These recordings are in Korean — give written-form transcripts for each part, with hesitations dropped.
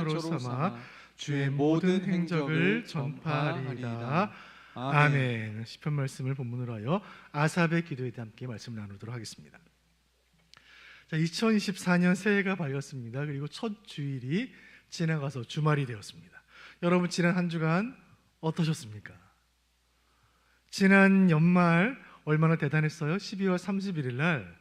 기초로 삼아 주의 모든 행적을 전파하리이다. 아멘. 시편 말씀을 본문으로 하여 아삽의 기도에 대해 함께 말씀을 나누도록 하겠습니다. 자, 2024년 새해가 밝았습니다. 그리고 첫 주일이 지나가서 주말이 되었습니다. 여러분, 지난 한 주간 어떠셨습니까? 지난 연말 얼마나 대단했어요? 12월 31일 날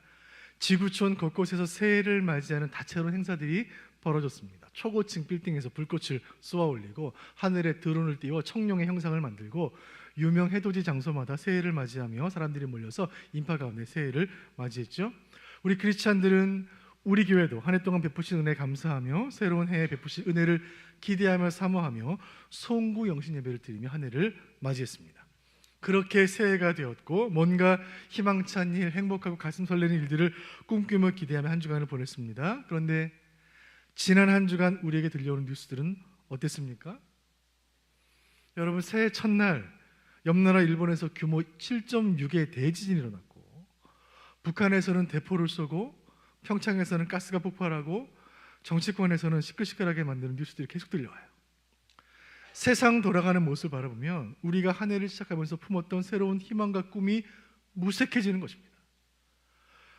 지구촌 곳곳에서 새해를 맞이하는 다채로운 행사들이 벌어졌습니다. 초고층 빌딩에서 불꽃을 쏘아 올리고 하늘에 드론을 띄워 청룡의 형상을 만들고 유명 해돋이 장소마다 새해를 맞이하며 사람들이 몰려서 인파 가운데 새해를 맞이했죠. 우리 크리스찬들은 우리 교회도 한 해 동안 베푸신 은혜 감사하며 새로운 해에 베푸신 은혜를 기대하며 사모하며 송구 영신 예배를 드리며 한 해를 맞이했습니다. 그렇게 새해가 되었고 뭔가 희망찬 일, 행복하고 가슴 설레는 일들을 꿈꾸며 기대하며 한 주간을 보냈습니다. 그런데 지난 한 주간 우리에게 들려오는 뉴스들은 어땠습니까? 여러분, 새해 첫날 옆나라 일본에서 규모 7.6의 대지진이 일어났고 북한에서는 대포를 쏘고 평창에서는 가스가 폭발하고 정치권에서는 시끌시끌하게 만드는 뉴스들이 계속 들려와요. 세상 돌아가는 모습을 바라보면 우리가 한 해를 시작하면서 품었던 새로운 희망과 꿈이 무색해지는 것입니다.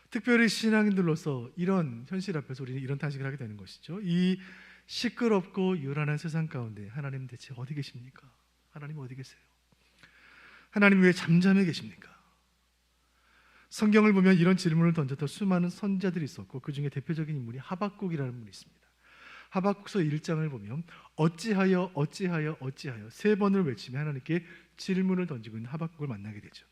특별히 신앙인들로서 이런 현실 앞에서 우리는 이런 탄식을 하게 되는 것이죠. 이 시끄럽고 요란한 세상 가운데 하나님 대체 어디 계십니까? 하나님 어디 계세요? 하나님 왜 잠잠해 계십니까? 성경을 보면 이런 질문을 던졌던 수많은 선지자들이 있었고 그 중에 대표적인 인물이 하박국이라는 분이 있습니다. 하박국서 1장을 보면 어찌하여 세 번을 외치며 하나님께 질문을 던지고 있는 하박국을 만나게 되죠.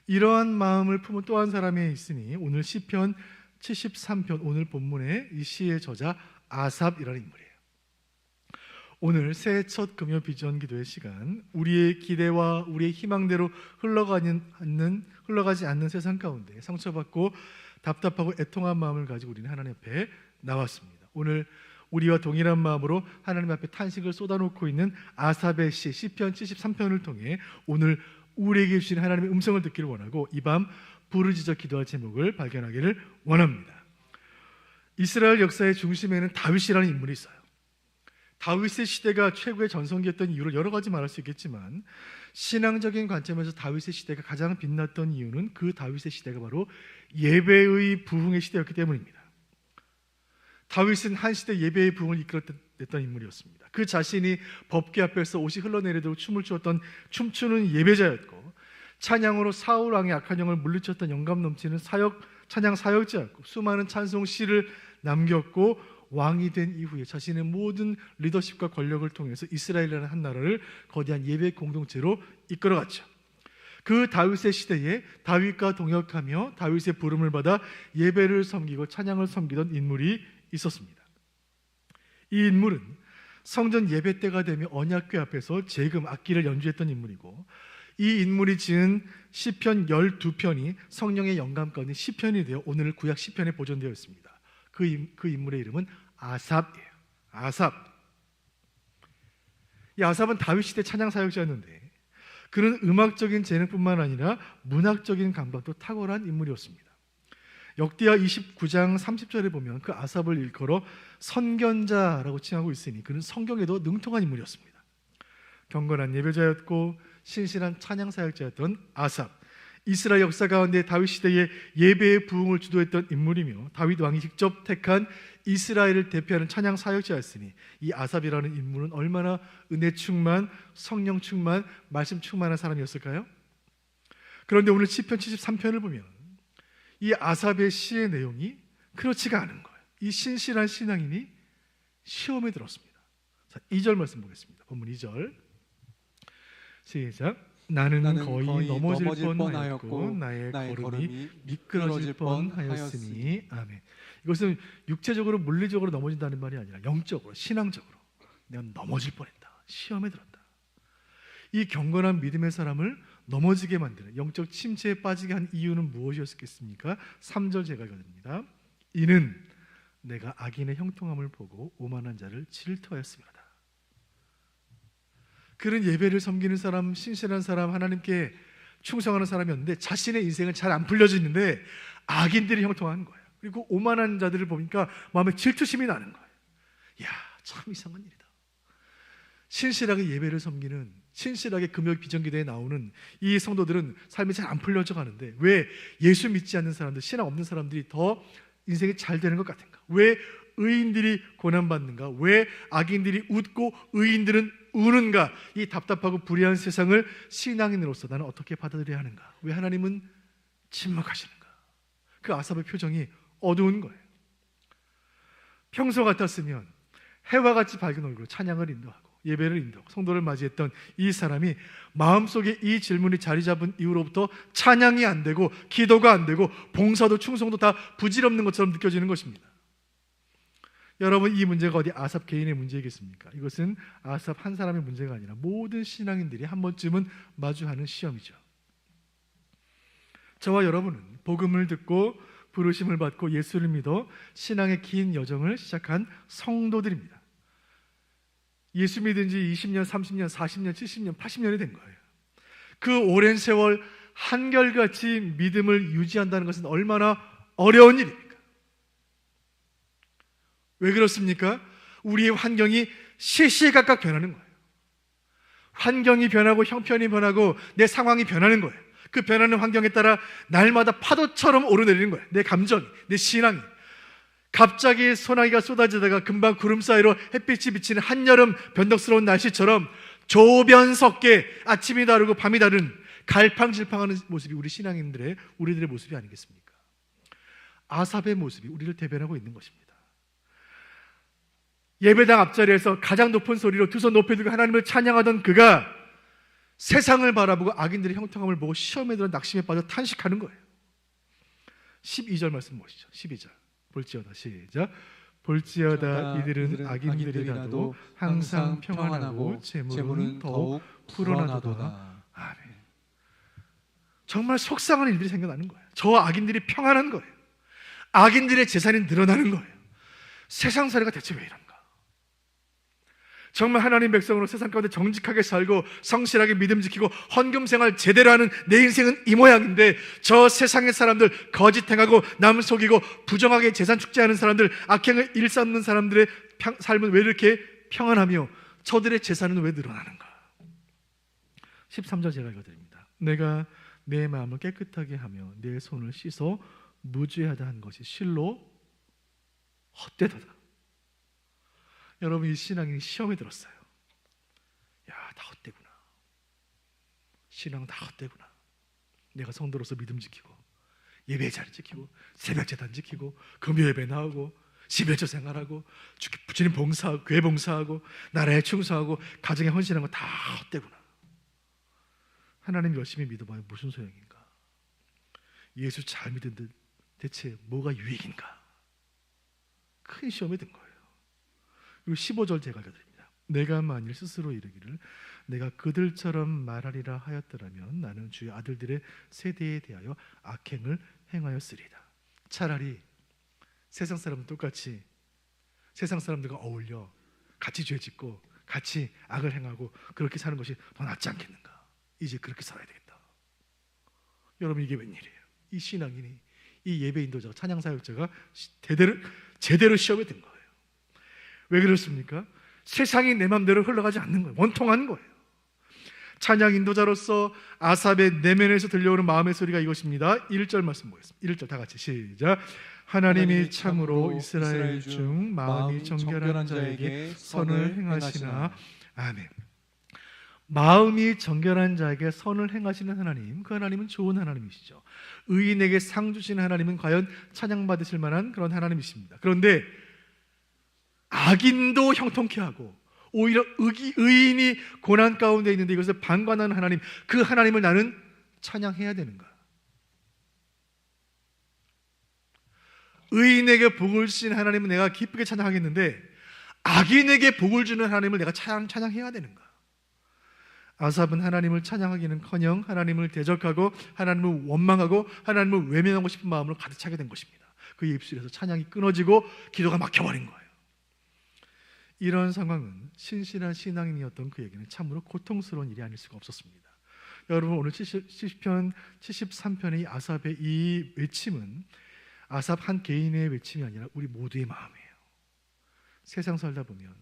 이러한 마음을 품은 또 한 사람이 있으니 오늘 시편 73편 오늘 본문의 이 시의 저자 아삽이라는 인물이에요. 오늘 새해 첫 금요 비전 기도의 시간, 우리의 기대와 우리의 희망대로 흘러가지 않는 세상 가운데 상처받고 답답하고 애통한 마음을 가지고 우리는 하나님 앞에 나왔습니다. 오늘 우리와 동일한 마음으로 하나님 앞에 탄식을 쏟아놓고 있는 아삽의 시 시편 73편을 통해 오늘 우리에게 주신 하나님의 음성을 듣기를 원하고 이 밤 부르짖어 기도할 제목을 발견하기를 원합니다. 이스라엘 역사의 중심에는 다윗이라는 인물이 있어요. 다윗의 시대가 최고의 전성기였던 이유를 여러 가지 말할 수 있겠지만 신앙적인 관점에서 다윗의 시대가 가장 빛났던 이유는 그 다윗의 시대가 바로 예배의 부흥의 시대였기 때문입니다. 다윗은 한 시대 예배의 부흥을 이끌어냈던 인물이었습니다. 그 자신이 법궤 앞에서 옷이 흘러내리도록 춤을 추었던 춤추는 예배자였고 찬양으로 사울 왕의 악한 영을 물리쳤던 영감 넘치는 찬양 사역자였고 수많은 찬송 시를 남겼고 왕이 된 이후에 자신의 모든 리더십과 권력을 통해서 이스라엘이라는 한 나라를 거대한 예배 공동체로 이끌어갔죠. 그 다윗의 시대에 다윗과 동역하며 다윗의 부름을 받아 예배를 섬기고 찬양을 섬기던 인물이 있었습니다. 이 인물은 성전 예배 때가 되면 언약궤 앞에서 재금 악기를 연주했던 인물이고 이 인물이 지은 시편 12편이 성령의 영감 가운데 시편이 되어 오늘 구약 시편에 보존되어 있습니다. 그 인물의 이름은 아삽이에요. 아삽. 이 아삽은 다윗 시대 찬양 사역자였는데 그는 음악적인 재능뿐만 아니라 문학적인 감각도 탁월한 인물이었습니다. 역대하 29장 30절에 보면 그 아삽을 일컬어 선견자라고 칭하고 있으니 그는 성경에도 능통한 인물이었습니다. 경건한 예배자였고 신실한 찬양 사역자였던 아삽, 이스라엘 역사 가운데 다윗 시대의 예배의 부흥을 주도했던 인물이며 다윗 왕이 직접 택한 이스라엘을 대표하는 찬양 사역자였으니 이 아삽이라는 인물은 얼마나 은혜 충만, 성령 충만, 말씀 충만한 사람이었을까요? 그런데 오늘 시편 73편을 보면 이 아삽의 시의 내용이 그렇지가 않은 거예요. 이 신실한 신앙인이 시험에 들었습니다. 자, 2절 말씀 보겠습니다. 본문 2절 시작. 나는 거의 넘어질 뻔하였고 나의 걸음이 미끄러질 뻔하였으니. 아멘. 이것은 육체적으로 물리적으로 넘어진다는 말이 아니라 영적으로 신앙적으로 내가 넘어질 뻔했다. 시험에 들었다. 이 경건한 믿음의 사람을 넘어지게 만드는 영적 침체에 빠지게 한 이유는 무엇이었겠습니까? 3절 제가 읽어드립니다. 이는 내가 악인의 형통함을 보고 오만한 자를 질투하였습니다. 그는 예배를 섬기는 사람, 신실한 사람, 하나님께 충성하는 사람이었는데 자신의 인생은 잘 안 풀려지는데 악인들이 형통한 거예요. 그리고 오만한 자들을 보니까 마음에 질투심이 나는 거예요. 야, 참 이상한 일이다. 신실하게 예배를 섬기는, 신실하게 금요 비전기도에 나오는 이 성도들은 삶이 잘 안 풀려져 가는데 왜 예수 믿지 않는 사람들, 신앙 없는 사람들이 더 인생이 잘 되는 것 같은가? 왜 의인들이 고난받는가? 왜 악인들이 웃고 의인들은 우는가? 이 답답하고 불의한 세상을 신앙인으로서 나는 어떻게 받아들여야 하는가? 왜 하나님은 침묵하시는가? 그 아삽의 표정이 어두운 거예요. 평소 같았으면 해와 같이 밝은 얼굴로 찬양을 인도하고 예배를 인도하고 성도를 맞이했던 이 사람이 마음속에 이 질문이 자리 잡은 이후로부터 찬양이 안 되고 기도가 안 되고 봉사도 충성도 다 부질없는 것처럼 느껴지는 것입니다. 여러분, 이 문제가 어디 아삽 개인의 문제이겠습니까? 이것은 아삽 한 사람의 문제가 아니라 모든 신앙인들이 한 번쯤은 마주하는 시험이죠. 저와 여러분은 복음을 듣고 부르심을 받고 예수를 믿어 신앙의 긴 여정을 시작한 성도들입니다. 예수 믿은 지 20년, 30년, 40년, 70년, 80년이 된 거예요. 그 오랜 세월 한결같이 믿음을 유지한다는 것은 얼마나 어려운 일입니까? 왜 그렇습니까? 우리의 환경이 시시각각 변하는 거예요. 환경이 변하고 형편이 변하고 내 상황이 변하는 거예요. 그 변하는 환경에 따라 날마다 파도처럼 오르내리는 거예요. 내 감정이, 내 신앙이. 갑자기 소나기가 쏟아지다가 금방 구름 사이로 햇빛이 비치는 한여름 변덕스러운 날씨처럼 조변석계 아침이 다르고 밤이 다른 갈팡질팡하는 모습이 우리들의 모습이 아니겠습니까? 아삽의 모습이 우리를 대변하고 있는 것입니다. 예배당 앞자리에서 가장 높은 소리로 두 손 높이 들고 하나님을 찬양하던 그가 세상을 바라보고 악인들의 형통함을 보고 시험에 들어 낙심에 빠져 탄식하는 거예요. 12절 말씀 보시죠. 12절 볼지어다 시작. 볼지어다 이들은 악인들이라도 항상 평안하고 재물은 더욱 불어나도다. 아멘. 정말 속상한 일들이 생겨나는 거예요. 저 악인들이 평안한 거예요. 악인들의 재산이 늘어나는 거예요. 세상살이가 대체 왜 이런가? 정말 하나님 백성으로 세상 가운데 정직하게 살고 성실하게 믿음 지키고 헌금생활 제대로 하는 내 인생은 이 모양인데 저 세상의 사람들, 거짓 행하고 남 속이고 부정하게 재산 축제하는 사람들, 악행을 일삼는 사람들의 삶은 왜 이렇게 평안하며 저들의 재산은 왜 늘어나는가? 13절 제가 읽어드립니다. 내가 내 마음을 깨끗하게 하며 내 손을 씻어 무죄하다 한 것이 실로 헛되도다. 여러분, 이 신앙이 시험에 들었어요. 야, 다 헛되구나. 신앙 다 헛되구나. 내가 성도로서 믿음 지키고 예배 자리 지키고 새벽 제단 지키고 금요 예배 나오고 11조 생활하고 주님 봉사하고 교회 봉사하고 나라에 충성하고 가정에 헌신하는 거 다 헛되구나. 하나님 열심히 믿어봐요. 무슨 소용인가? 예수 잘 믿은 듯 대체 뭐가 유익인가? 큰 시험에 든 거예요. 그리고 15절 제가 읽어드립니다. 내가 만일 스스로 이르기를 내가 그들처럼 말하리라 하였더라면 나는 주의 아들들의 세대에 대하여 악행을 행하였으리다. 차라리 세상 사람들 똑같이 세상 사람들과 어울려 같이 죄 짓고 같이 악을 행하고 그렇게 사는 것이 더 낫지 않겠는가? 이제 그렇게 살아야 되겠다. 여러분, 이게 웬일이에요? 이 신앙인이, 이 예배 인도자가, 찬양 사역자가 제대로 시험에 든 거예요. 왜 그렇습니까? 세상이 내 맘대로 흘러가지 않는 거예요. 원통한 거예요. 찬양 인도자로서 아삽의 내면에서 들려오는 마음의 소리가 이것입니다. 1절 말씀 보겠습니다. 1절 다 같이 시작. 하나님이 참으로 이스라엘 중 마음이 정결한 자에게 선을 행하시나. 아멘. 마음이 정결한 자에게 선을 행하시는 하나님, 그 하나님은 좋은 하나님이시죠. 의인에게 상 주시는 하나님은 과연 찬양받으실 만한 그런 하나님이십니다. 그런데 악인도 형통케 하고 오히려 의인이 고난 가운데 있는데 이것을 방관하는 하나님, 그 하나님을 나는 찬양해야 되는가? 의인에게 복을 주신 하나님은 내가 기쁘게 찬양하겠는데 악인에게 복을 주는 하나님을 내가 찬양해야 되는가? 아삽은 하나님을 찬양하기는커녕 하나님을 대적하고 하나님을 원망하고 하나님을 외면하고 싶은 마음으로 가득 차게 된 것입니다. 그의 입술에서 찬양이 끊어지고 기도가 막혀버린 거예요. 이런 상황은 신실한 신앙인이었던 그에게는 참으로 고통스러운 일이 아닐 수가 없었습니다. 여러분, 오늘 시편 73편의 아삽의 이 외침은 아삽 한 개인의 외침이 아니라 우리 모두의 마음이에요. 세상 살다 보면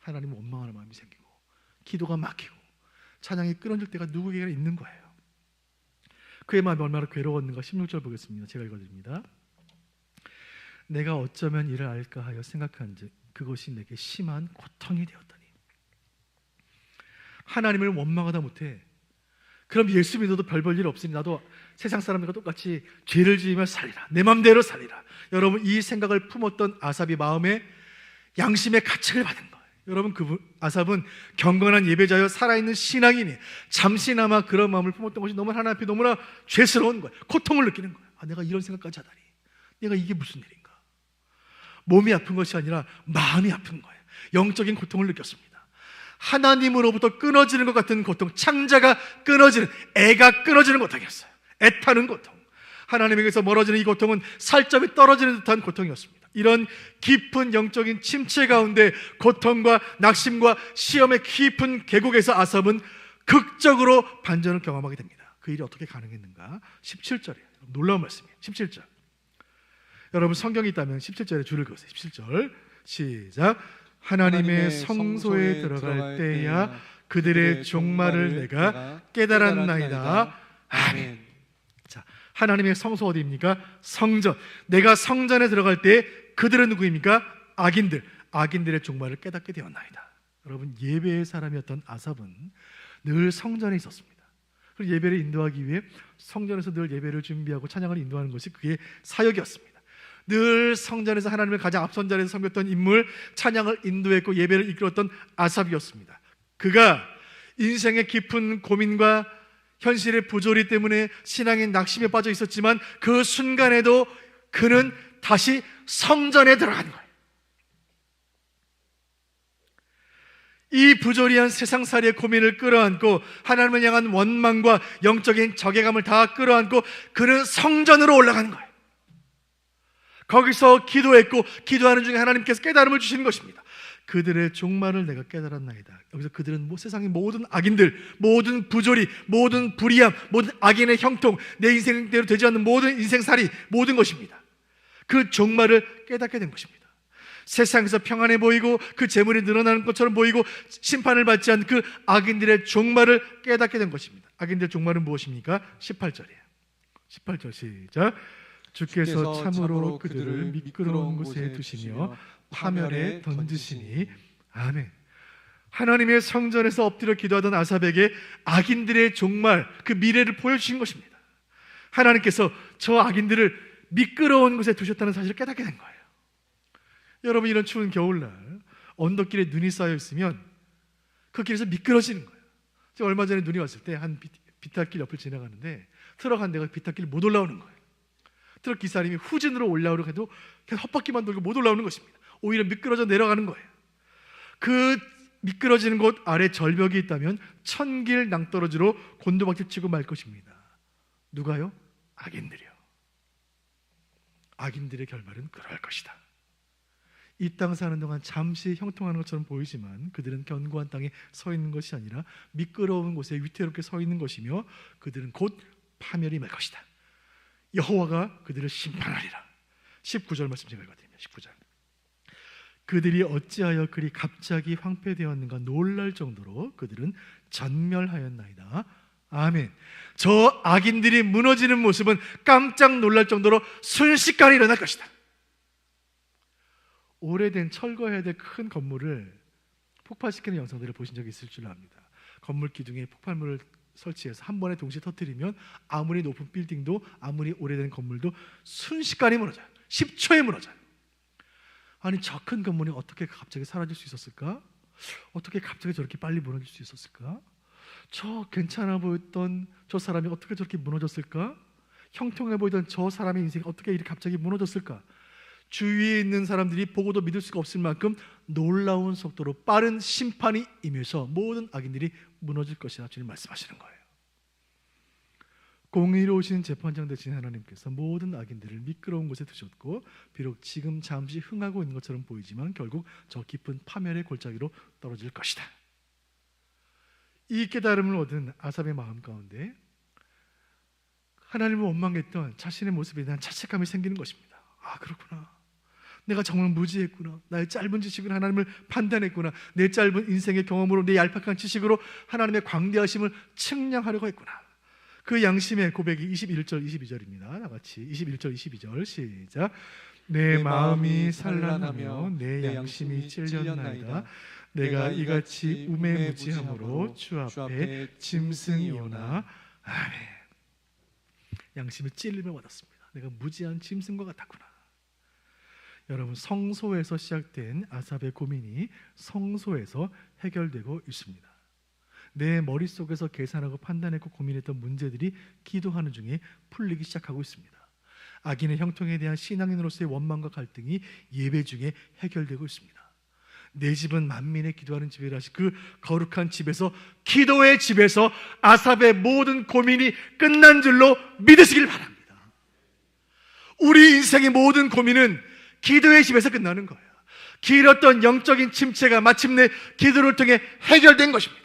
하나님을 원망하는 마음이 생기고 기도가 막히고 찬양이 끊어질 때가 누구에게나 있는 거예요. 그의 마음이 얼마나 괴로웠는가. 16절 보겠습니다. 제가 읽어드립니다. 내가 어쩌면 이를 알까 하여 생각한즉 그것이 내게 심한 고통이 되었더니. 하나님을 원망하다 못해 그럼 예수 믿어도 별 볼 일 없으니 나도 세상 사람들과 똑같이 죄를 지으며 살리라, 내 맘대로 살리라. 여러분, 이 생각을 품었던 아삽이 마음에 양심의 가책을 받은 거예요. 여러분, 아삽은 경건한 예배자여 살아있는 신앙인이 잠시나마 그런 마음을 품었던 것이 너무 하나님 앞에 너무나 죄스러운 거예요. 고통을 느끼는 거예요. 내가 이런 생각까지 하다니, 내가 이게 무슨 일인가. 몸이 아픈 것이 아니라 마음이 아픈 거예요. 영적인 고통을 느꼈습니다. 하나님으로부터 끊어지는 것 같은 고통, 창자가 끊어지는, 애가 끊어지는 고통이었어요. 애타는 고통. 하나님에게서 멀어지는 이 고통은 살점이 떨어지는 듯한 고통이었습니다. 이런 깊은 영적인 침체 가운데 고통과 낙심과 시험의 깊은 계곡에서 아삽은 극적으로 반전을 경험하게 됩니다. 그 일이 어떻게 가능했는가? 17절이에요. 놀라운 말씀이에요. 17절. 여러분, 성경이 있다면 17절에 줄을 그으세요. 17절 시작. 하나님의 성소에 들어갈 때야 그들의 종말을 내가 깨달았나이다. 아멘. 자, 하나님의 성소 어디입니까? 성전. 내가 성전에 들어갈 때 그들은 누구입니까? 악인들. 악인들의 종말을 깨닫게 되었나이다. 여러분, 예배의 사람이었던 아삽은 늘 성전에 있었습니다. 그리고 예배를 인도하기 위해 성전에서 늘 예배를 준비하고 찬양을 인도하는 것이 그의 사역이었습니다. 늘 성전에서 하나님을 가장 앞선 자리에서 섬겼던 인물, 찬양을 인도했고 예배를 이끌었던 아삽이었습니다. 그가 인생의 깊은 고민과 현실의 부조리 때문에 신앙의 낙심에 빠져 있었지만 그 순간에도 그는 다시 성전에 들어간 거예요. 이 부조리한 세상살이의 고민을 끌어안고 하나님을 향한 원망과 영적인 적애감을 다 끌어안고 그는 성전으로 올라가는 거예요. 거기서 기도했고 기도하는 중에 하나님께서 깨달음을 주시는 것입니다. 그들의 종말을 내가 깨달았나이다. 여기서 그들은 세상의 모든 악인들, 모든 부조리, 모든 불의함, 모든 악인의 형통, 내 인생대로 되지 않는 모든 인생살이, 모든 것입니다. 그 종말을 깨닫게 된 것입니다. 세상에서 평안해 보이고 그 재물이 늘어나는 것처럼 보이고 심판을 받지 않는 그 악인들의 종말을 깨닫게 된 것입니다. 악인들의 종말은 무엇입니까? 18절이에요. 18절 시작. 주께서 참으로 그들을 미끄러운 곳에 두시며 파멸에 던지시니. 아멘. 하나님의 성전에서 엎드려 기도하던 아삽에게 악인들의 종말, 그 미래를 보여주신 것입니다. 하나님께서 저 악인들을 미끄러운 곳에 두셨다는 사실을 깨닫게 된 거예요. 여러분, 이런 추운 겨울날 언덕길에 눈이 쌓여 있으면 그 길에서 미끄러지는 거예요. 제가 얼마 전에 눈이 왔을 때 한 비탈길 옆을 지나가는데 트럭 한 대가 비탈길 못 올라오는 거예요. 트럭 기사님이 후진으로 올라오려고 해도 계속 헛바퀴만 돌고 못 올라오는 것입니다. 오히려 미끄러져 내려가는 거예요. 그 미끄러지는 곳 아래 절벽이 있다면 천길 낭떠러지로 곤두박질 치고 말 것입니다. 누가요? 악인들이요. 악인들의 결말은 그럴 것이다. 이 땅 사는 동안 잠시 형통하는 것처럼 보이지만 그들은 견고한 땅에 서 있는 것이 아니라 미끄러운 곳에 위태롭게 서 있는 것이며 그들은 곧 파멸이 말 것이다. 여호와가 그들을 심판하리라. 19절 말씀 제가 읽어드립니다. 19절. 그들이 어찌하여 그리 갑자기 황폐되었는가 놀랄 정도로 그들은 전멸하였나이다. 아멘. 저 악인들이 무너지는 모습은 깜짝 놀랄 정도로 순식간에 일어날 것이다. 오래된 철거해야 될 큰 건물을 폭발시키는 영상들을 보신 적이 있을 줄 압니다. 건물 기둥에 폭발물을 설치해서 한 번에 동시에 터뜨리면 아무리 높은 빌딩도 아무리 오래된 건물도 순식간에 무너져요. 10초에 무너져요. 아니, 저 큰 건물이 어떻게 갑자기 사라질 수 있었을까? 어떻게 갑자기 저렇게 빨리 무너질 수 있었을까? 저 괜찮아 보였던 저 사람이 어떻게 저렇게 무너졌을까? 형통해 보이던 저 사람의 인생이 어떻게 이렇게 갑자기 무너졌을까? 주위에 있는 사람들이 보고도 믿을 수가 없을 만큼 놀라운 속도로 빠른 심판이 임해서 모든 악인들이 무너질 것이라 주님 말씀하시는 거예요. 공의로우신 재판장 되신 하나님께서 모든 악인들을 미끄러운 곳에 두셨고 비록 지금 잠시 흥하고 있는 것처럼 보이지만 결국 저 깊은 파멸의 골짜기로 떨어질 것이다. 이 깨달음을 얻은 아삽의 마음 가운데 하나님을 원망했던 자신의 모습에 대한 자책감이 생기는 것입니다. 아, 그렇구나. 내가 정말 무지했구나. 나의 짧은 지식으로 하나님을 판단했구나. 내 짧은 인생의 경험으로, 내 얄팍한 지식으로 하나님의 광대하심을 측량하려고 했구나. 그 양심의 고백이 21절 22절입니다. 나같이 21절 22절 시작. 내 마음이 산란하며 내 양심이 찔렸나이다. 내가 이같이 우매무지함으로 주 앞에 짐승이오나. 아멘. 양심이 찔림을 받았습니다. 내가 무지한 짐승과 같았구나. 여러분, 성소에서 시작된 아삽의 고민이 성소에서 해결되고 있습니다. 내 머릿속에서 계산하고 판단했고 고민했던 문제들이 기도하는 중에 풀리기 시작하고 있습니다. 악인의 형통에 대한 신앙인으로서의 원망과 갈등이 예배 중에 해결되고 있습니다. 내 집은 만민의 기도하는 집이라 하시 그 거룩한 집에서, 기도의 집에서 아삽의 모든 고민이 끝난 줄로 믿으시길 바랍니다. 우리 인생의 모든 고민은 기도의 집에서 끝나는 거예요. 길었던 영적인 침체가 마침내 기도를 통해 해결된 것입니다.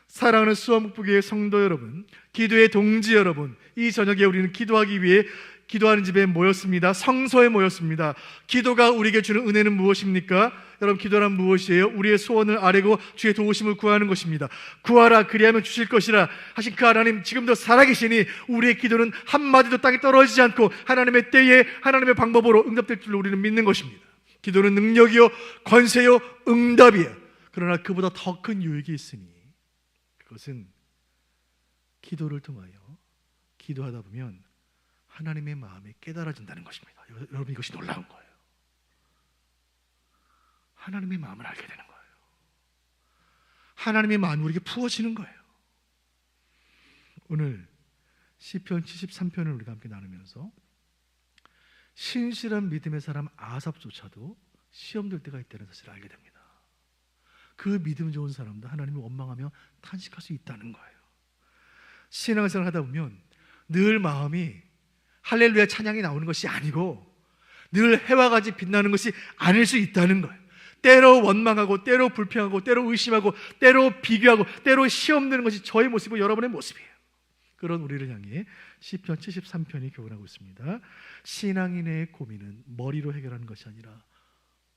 사랑하는 수원북부교회 성도 여러분, 기도의 동지 여러분, 이 저녁에 우리는 기도하기 위해 기도하는 집에 모였습니다. 성소에 모였습니다. 기도가 우리에게 주는 은혜는 무엇입니까? 여러분, 기도란 무엇이에요? 우리의 소원을 아뢰고 주의 도우심을 구하는 것입니다. 구하라 그리하면 주실 것이라 하신 그 하나님, 지금도 살아계시니 우리의 기도는 한마디도 땅에 떨어지지 않고 하나님의 때에 하나님의 방법으로 응답될 줄로 우리는 믿는 것입니다. 기도는 능력이요 권세요 응답이에요. 그러나 그보다 더 큰 유익이 있으니 그것은 기도를 통하여 기도하다 보면 하나님의 마음이 깨달아진다는 것입니다. 여러분, 이것이 놀라운 거예요. 하나님의 마음을 알게 되는 거예요. 하나님의 마음이 우리에게 부어지는 거예요. 오늘 시편 73편을 우리가 함께 나누면서 신실한 믿음의 사람 아삽조차도 시험될 때가 있다는 사실을 알게 됩니다. 그 믿음 좋은 사람도 하나님을 원망하며 탄식할 수 있다는 거예요. 신앙생활을 하다 보면 늘 마음이 할렐루야 찬양이 나오는 것이 아니고 늘 해와 같이 빛나는 것이 아닐 수 있다는 거예요. 때로 원망하고 때로 불평하고 때로 의심하고 때로 비교하고 때로 시험되는 것이 저의 모습이고 여러분의 모습이에요. 그런 우리를 향해 시편 73편이 교훈하고 있습니다. 신앙인의 고민은 머리로 해결하는 것이 아니라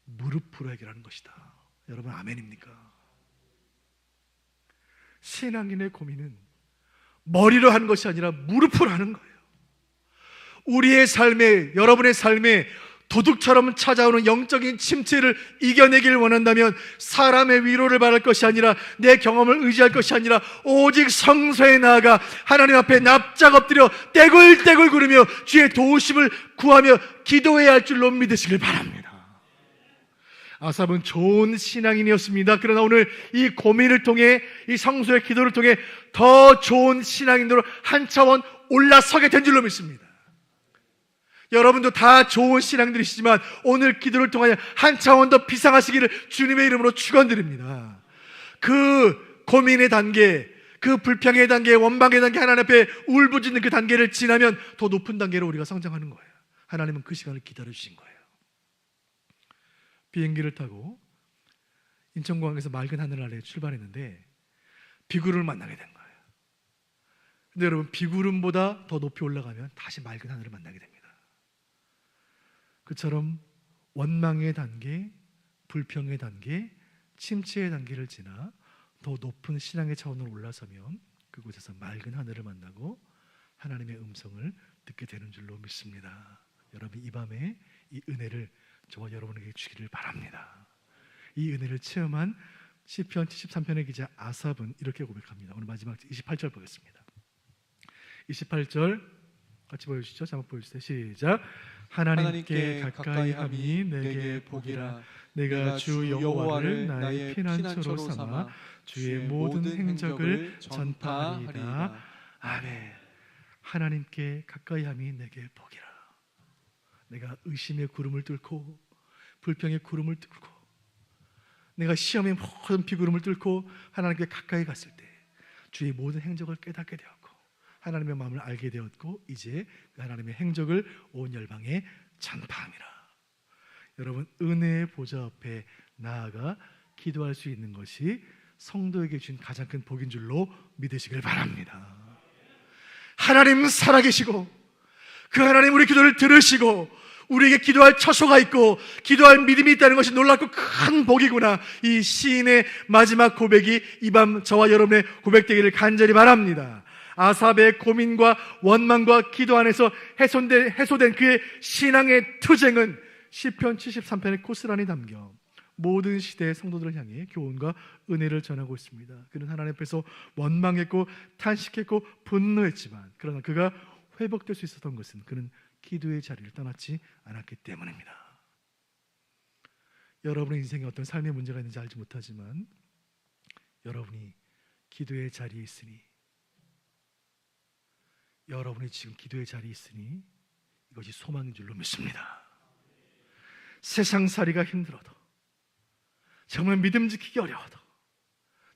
무릎으로 해결하는 것이다. 여러분, 아멘입니까? 신앙인의 고민은 머리로 하는 것이 아니라 무릎으로 하는 거예요. 우리의 삶에, 여러분의 삶에 도둑처럼 찾아오는 영적인 침체를 이겨내길 원한다면 사람의 위로를 바랄 것이 아니라 내 경험을 의지할 것이 아니라 오직 성소에 나아가 하나님 앞에 납작 엎드려 떼굴떼굴 구르며 주의 도우심을 구하며 기도해야 할 줄로 믿으시길 바랍니다. 아삽은 좋은 신앙인이었습니다. 그러나 오늘 이 고민을 통해, 이 성소의 기도를 통해 더 좋은 신앙인으로 한 차원 올라서게 된 줄로 믿습니다. 여러분도 다 좋은 신앙들이시지만 오늘 기도를 통하여 한 차원 더 비상하시기를 주님의 이름으로 축원드립니다. 그 고민의 단계, 그 불평의 단계, 원망의 단계, 하나님 앞에 울부짖는 그 단계를 지나면 더 높은 단계로 우리가 성장하는 거예요. 하나님은 그 시간을 기다려주신 거예요. 비행기를 타고 인천공항에서 맑은 하늘 아래 출발했는데 비구름을 만나게 된 거예요. 근데 여러분, 비구름보다 더 높이 올라가면 다시 맑은 하늘을 만나게 됩니다. 그처럼 원망의 단계, 불평의 단계, 침체의 단계를 지나 더 높은 신앙의 차원으로 올라서면 그곳에서 맑은 하늘을 만나고 하나님의 음성을 듣게 되는 줄로 믿습니다. 여러분, 이 밤에 이 은혜를 저와 여러분에게 주기를 바랍니다. 이 은혜를 체험한 시편 73편의 기자 아삽은 이렇게 고백합니다. 오늘 마지막 28절 보겠습니다. 28절 같이 보여주시죠. 자막 보여주세요. 시작. 하나님께 가까이 함이 내게 복이라. 내가 주 여호와를 나의 피난처로 삼아 주의 모든 행적을 전파하리이다. 아멘. 하나님께 가까이 함이 내게 복이라. 내가 의심의 구름을 뚫고 불평의 구름을 뚫고 내가 시험의 모든 비구름을 뚫고 하나님께 가까이 갔을 때 주의 모든 행적을 깨닫게 되었고 하나님의 마음을 알게 되었고 이제 하나님의 행적을 온 열방에 전파함이라. 여러분, 은혜의 보좌 앞에 나아가 기도할 수 있는 것이 성도에게 준 가장 큰 복인 줄로 믿으시길 바랍니다. 하나님 살아계시고 그 하나님 우리 기도를 들으시고 우리에게 기도할 처소가 있고 기도할 믿음이 있다는 것이 놀랍고 큰 복이구나. 이 시인의 마지막 고백이 이 밤 저와 여러분의 고백되기를 간절히 바랍니다. 아삽의 고민과 원망과 기도 안에서 해소된 그의 신앙의 투쟁은 시편 73편의 고스란히 담겨 모든 시대의 성도들을 향해 교훈과 은혜를 전하고 있습니다. 그는 하나님 앞에서 원망했고 탄식했고 분노했지만 그러나 그가 회복될 수 있었던 것은 그는 기도의 자리를 떠났지 않았기 때문입니다. 여러분의 인생에 어떤 삶의 문제가 있는지 알지 못하지만 여러분이 기도의 자리에 있으니, 여러분이 지금 기도의 자리에 있으니 이것이 소망인 줄로 믿습니다. 세상살이가 힘들어도, 정말 믿음 지키기 어려워도,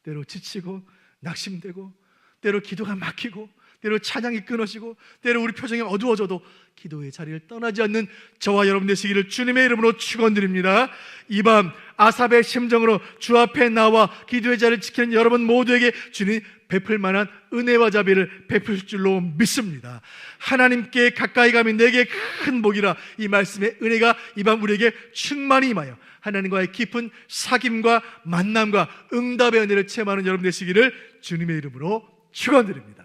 때로 지치고 낙심되고, 때로 기도가 막히고, 때로 찬양이 끊어지고, 때로 우리 표정이 어두워져도 기도의 자리를 떠나지 않는 저와 여러분 되시기를 주님의 이름으로 축원드립니다. 이 밤 아삽의 심정으로 주 앞에 나와 기도의 자리를 지키는 여러분 모두에게 주님 베풀 만한 은혜와 자비를 베풀 줄로 믿습니다. 하나님께 가까이 가면 내게 큰 복이라, 이 말씀의 은혜가 이 밤 우리에게 충만히 임하여 하나님과의 깊은 사귐과 만남과 응답의 은혜를 체험하는 여러분 되시기를 주님의 이름으로 축원드립니다.